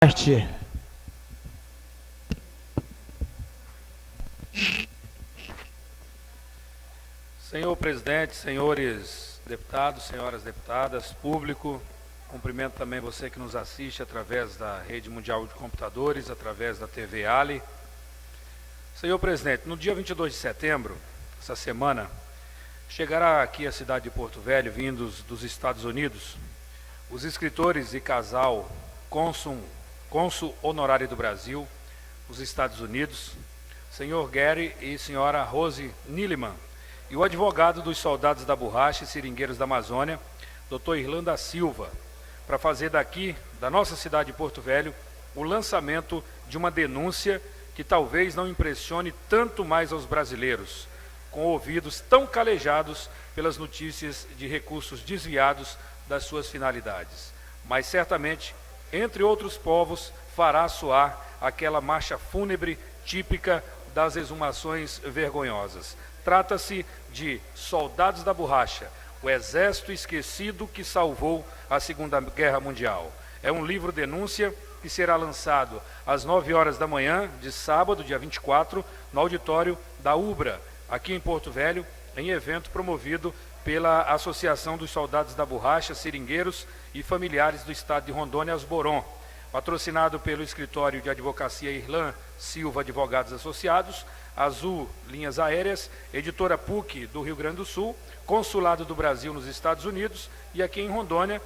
Arte. Senhor presidente, senhores deputados, senhoras deputadas, público, cumprimento também você que nos assiste através da Rede Mundial de Computadores, através da TV Ali. Senhor presidente, no dia 22 de setembro, essa semana, chegará aqui à cidade de Porto Velho, vindos dos Estados Unidos, os escritores e casal cônsul honorário do Brasil, os Estados Unidos, senhor Gary e senhora Rose Niliman, e o advogado dos soldados da borracha e seringueiros da Amazônia, Dr. Irlan da Silva, para fazer daqui, da nossa cidade de Porto Velho, o lançamento de uma denúncia que talvez não impressione tanto mais aos brasileiros, com ouvidos tão calejados pelas notícias de recursos desviados das suas finalidades. Mas certamente, entre outros povos, fará soar aquela marcha fúnebre típica das exumações vergonhosas. Trata-se de Soldados da Borracha, o exército esquecido que salvou a Segunda Guerra Mundial. É um livro-denúncia que será lançado às 9 horas da manhã de sábado, dia 24, no auditório da UBRA, aqui em Porto Velho, em evento promovido pela Associação dos Soldados da Borracha, Seringueiros e Familiares do Estado de Rondônia, Asboron, patrocinado pelo Escritório de Advocacia Irlan Silva Advogados Associados, Azul Linhas Aéreas, Editora PUC do Rio Grande do Sul, Consulado do Brasil nos Estados Unidos, e aqui em Rondônia,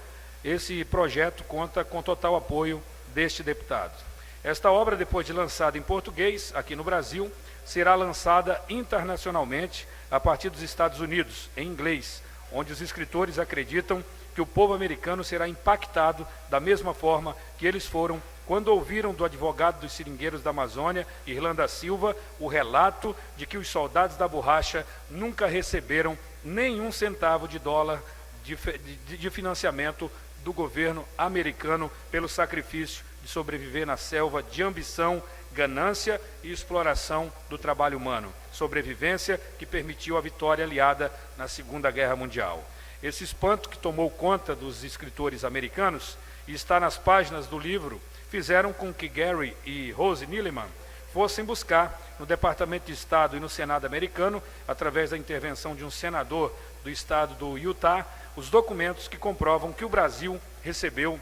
esse projeto conta com total apoio deste deputado. Esta obra, depois de lançada em português, aqui no Brasil, será lançada internacionalmente a partir dos Estados Unidos, em inglês, onde os escritores acreditam que o povo americano será impactado da mesma forma que eles foram quando ouviram do advogado dos seringueiros da Amazônia, Irlan da Silva, o relato de que os soldados da borracha nunca receberam nenhum centavo de dólar de financiamento do governo americano pelo sacrifício de sobreviver na selva de ambição, ganância e exploração do trabalho humano. Sobrevivência que permitiu a vitória aliada na Segunda Guerra Mundial. Esse espanto que tomou conta dos escritores americanos e está nas páginas do livro, fizeram com que Gary e Rose Niliman fossem buscar no Departamento de Estado e no Senado americano, através da intervenção de um senador do estado do Utah, os documentos que comprovam que o Brasil recebeu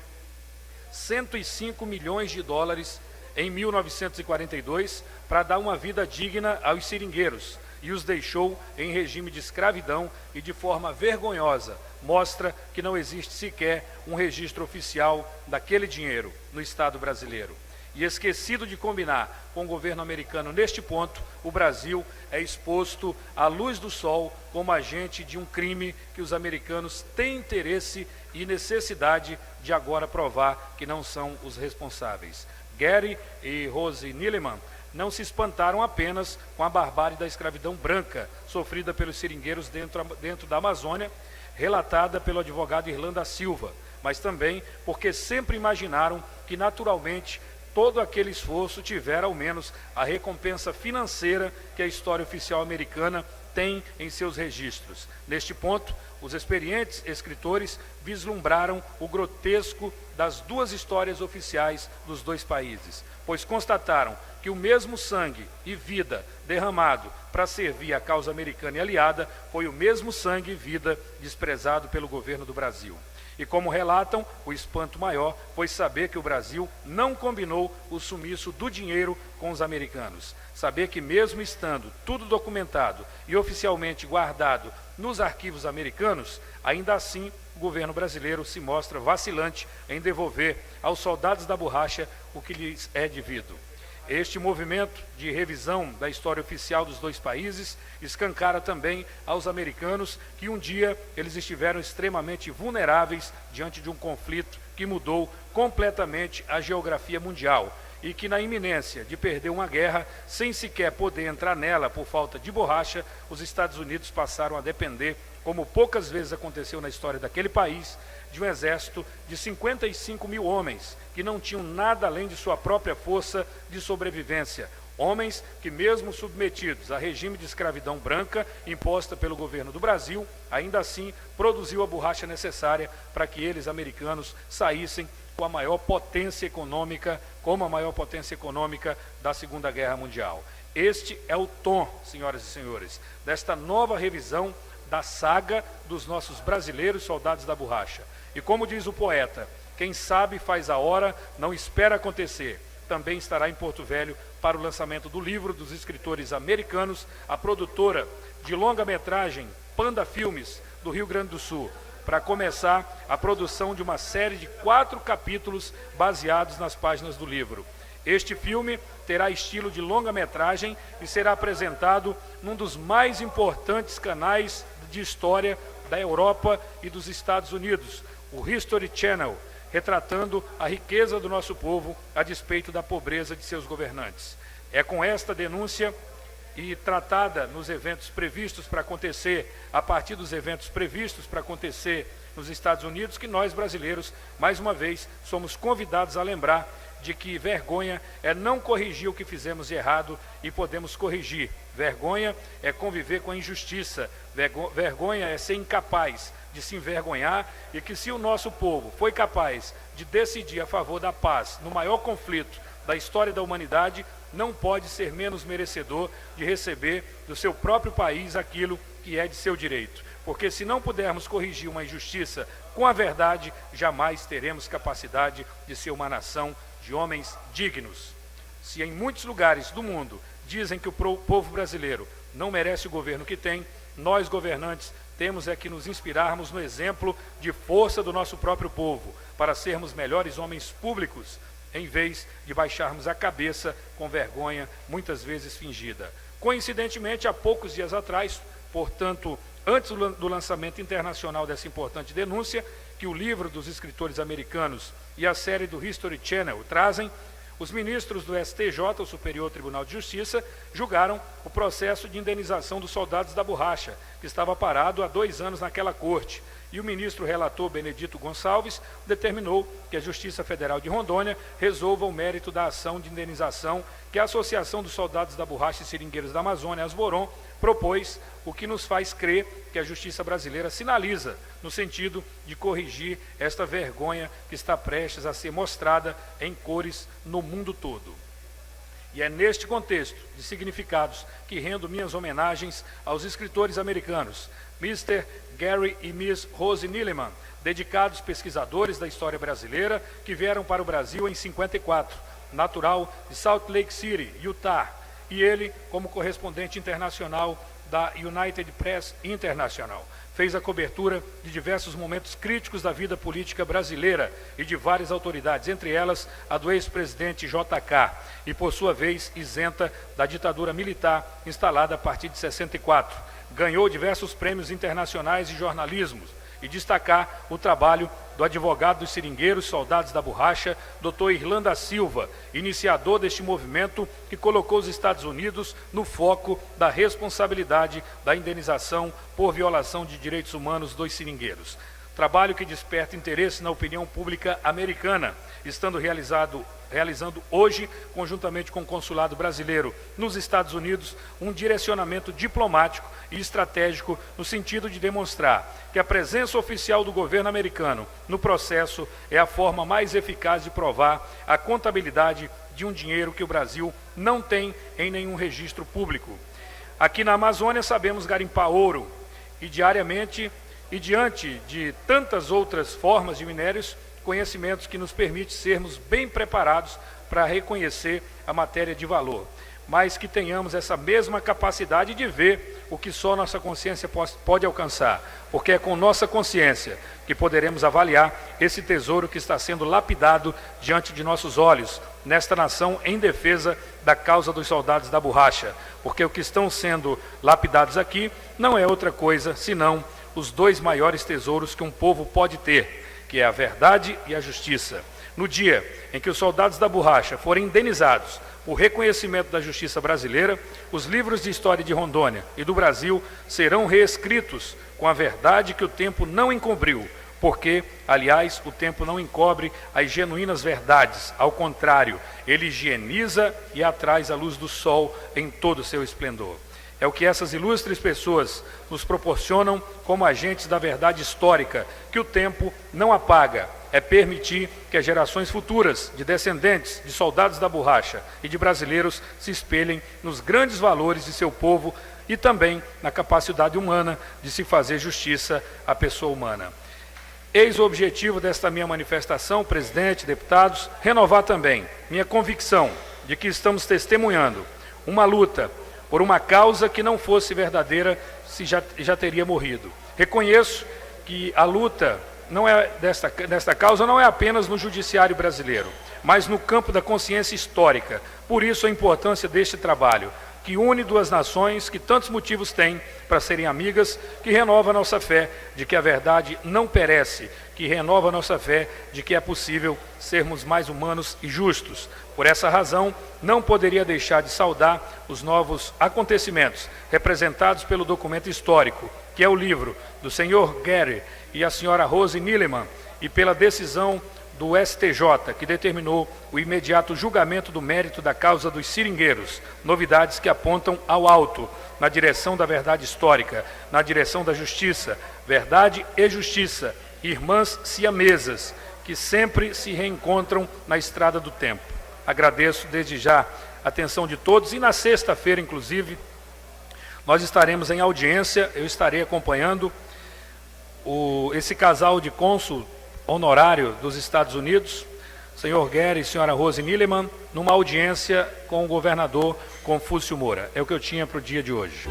105 milhões de dólares em 1942 para dar uma vida digna aos seringueiros e os deixou em regime de escravidão e de forma vergonhosa. Mostra que não existe sequer um registro oficial daquele dinheiro no Estado brasileiro. E esquecido de combinar com o governo americano neste ponto, o Brasil é exposto à luz do sol como agente de um crime que os americanos têm interesse e necessidade de agora provar que não são os responsáveis. Gary e Rose Niliman não se espantaram apenas com a barbárie da escravidão branca sofrida pelos seringueiros dentro da Amazônia, relatada pelo advogado Irlan da Silva, mas também porque sempre imaginaram que naturalmente todo aquele esforço tiver ao menos a recompensa financeira que a história oficial americana tem em seus registros. Neste ponto, os experientes escritores vislumbraram o grotesco das duas histórias oficiais dos dois países, pois constataram que o mesmo sangue e vida derramado para servir a causa americana e aliada foi o mesmo sangue e vida desprezado pelo governo do Brasil. E como relatam, o espanto maior foi saber que o Brasil não combinou o sumiço do dinheiro com os americanos. Saber que mesmo estando tudo documentado e oficialmente guardado nos arquivos americanos, ainda assim o governo brasileiro se mostra vacilante em devolver aos soldados da borracha o que lhes é devido. Este movimento de revisão da história oficial dos dois países escancara também aos americanos que um dia eles estiveram extremamente vulneráveis diante de um conflito que mudou completamente a geografia mundial e que, na iminência de perder uma guerra, sem sequer poder entrar nela por falta de borracha, os Estados Unidos passaram a depender, como poucas vezes aconteceu na história daquele país, de um exército de 55 mil homens, que não tinham nada além de sua própria força de sobrevivência, Homens que, mesmo submetidos a regime de escravidão branca imposta pelo governo do Brasil, ainda assim produziu a borracha necessária para que eles, americanos, saíssem com a maior potência econômica, como a maior potência econômica da Segunda Guerra Mundial. Este é o tom, senhoras e senhores, desta nova revisão da saga dos nossos brasileiros soldados da borracha. E como diz o poeta, quem sabe faz a hora, não espera acontecer. Também estará em Porto Velho para o lançamento do livro dos escritores americanos, a produtora de longa-metragem Panda Filmes, do Rio Grande do Sul, para começar a produção de uma série de 4 capítulos baseados nas páginas do livro. Este filme terá estilo de longa-metragem e será apresentado num dos mais importantes canais de história da Europa e dos Estados Unidos, o History Channel, retratando a riqueza do nosso povo a despeito da pobreza de seus governantes. É com esta denúncia e tratada nos eventos previstos para acontecer, a partir dos eventos previstos para acontecer nos Estados Unidos, que nós brasileiros, mais uma vez, somos convidados a lembrar de que vergonha é não corrigir o que fizemos de errado e podemos corrigir. Vergonha é conviver com a injustiça. Vergonha é ser incapaz de se envergonhar, e que se o nosso povo foi capaz de decidir a favor da paz no maior conflito da história da humanidade, não pode ser menos merecedor de receber do seu próprio país aquilo que é de seu direito. Porque se não pudermos corrigir uma injustiça com a verdade, jamais teremos capacidade de ser uma nação de homens dignos. Se em muitos lugares do mundo dizem que o povo brasileiro não merece o governo que tem, nós, governantes, temos é que nos inspirarmos no exemplo de força do nosso próprio povo, para sermos melhores homens públicos, em vez de baixarmos a cabeça com vergonha, muitas vezes fingida. Coincidentemente, há poucos dias atrás, portanto, antes do lançamento internacional dessa importante denúncia, que o livro dos escritores americanos e a série do History Channel trazem, os ministros do STJ, o Superior Tribunal de Justiça, julgaram o processo de indenização dos soldados da borracha, que estava parado há 2 anos naquela corte. E o ministro relator Benedito Gonçalves determinou que a Justiça Federal de Rondônia resolva o mérito da ação de indenização que a Associação dos Soldados da Borracha e Seringueiros da Amazônia, Asboron, propôs, o que nos faz crer que a justiça brasileira sinaliza no sentido de corrigir esta vergonha que está prestes a ser mostrada em cores no mundo todo. E é neste contexto de significados que rendo minhas homenagens aos escritores americanos, Mr. Gary e Miss Rose Nilleman, dedicados pesquisadores da história brasileira que vieram para o Brasil em 54, natural de Salt Lake City, Utah, e ele, como correspondente internacional da United Press International, fez a cobertura de diversos momentos críticos da vida política brasileira e de várias autoridades, entre elas a do ex-presidente JK, e por sua vez isenta da ditadura militar instalada a partir de 64. Ganhou diversos prêmios internacionais de jornalismo, e destacar o trabalho do advogado dos seringueiros, soldados da borracha, Dr. Irlanda Silva, iniciador deste movimento que colocou os Estados Unidos no foco da responsabilidade da indenização por violação de direitos humanos dos seringueiros. Trabalho que desperta interesse na opinião pública americana, estando realizando hoje, conjuntamente com o consulado brasileiro nos Estados Unidos, um direcionamento diplomático e estratégico no sentido de demonstrar que a presença oficial do governo americano no processo é a forma mais eficaz de provar a contabilidade de um dinheiro que o Brasil não tem em nenhum registro público. Aqui na Amazônia sabemos garimpar ouro e diariamente e diante de tantas outras formas de minérios, conhecimentos que nos permitem sermos bem preparados para reconhecer a matéria de valor, mas que tenhamos essa mesma capacidade de ver o que só nossa consciência pode alcançar, porque é com nossa consciência que poderemos avaliar esse tesouro que está sendo lapidado diante de nossos olhos, nesta nação em defesa da causa dos soldados da borracha, porque o que estão sendo lapidados aqui não é outra coisa senão os 2 maiores tesouros que um povo pode ter, que é a verdade e a justiça. No dia em que os soldados da borracha forem indenizados por reconhecimento da justiça brasileira, os livros de história de Rondônia e do Brasil serão reescritos com a verdade que o tempo não encobriu, porque, aliás, o tempo não encobre as genuínas verdades, ao contrário, ele higieniza e atrai a luz do sol em todo o seu esplendor. É o que essas ilustres pessoas nos proporcionam como agentes da verdade histórica, que o tempo não apaga. É permitir que as gerações futuras de descendentes de soldados da borracha e de brasileiros se espelhem nos grandes valores de seu povo e também na capacidade humana de se fazer justiça à pessoa humana. Eis o objetivo desta minha manifestação, presidente, deputados, renovar também minha convicção de que estamos testemunhando uma luta por uma causa que não fosse verdadeira se já teria morrido. Reconheço que a luta desta causa não é apenas no judiciário brasileiro, mas no campo da consciência histórica. Por isso a importância deste trabalho, que une duas nações que tantos motivos têm para serem amigas, que renova a nossa fé de que a verdade não perece, que renova a nossa fé de que é possível sermos mais humanos e justos. Por essa razão, não poderia deixar de saudar os novos acontecimentos representados pelo documento histórico, que é o livro do senhor Gary e a senhora Rose Nilleman, e pela decisão do STJ, que determinou o imediato julgamento do mérito da causa dos seringueiros, novidades que apontam ao alto, na direção da verdade histórica, na direção da justiça, verdade e justiça, irmãs siamesas, que sempre se reencontram na estrada do tempo. Agradeço desde já a atenção de todos e na sexta-feira, inclusive, nós estaremos em audiência, eu estarei acompanhando esse casal de cônsul honorário dos Estados Unidos, senhor Gary e senhora Rose Nilleman, numa audiência com o governador Confúcio Moura. É o que eu tinha para o dia de hoje.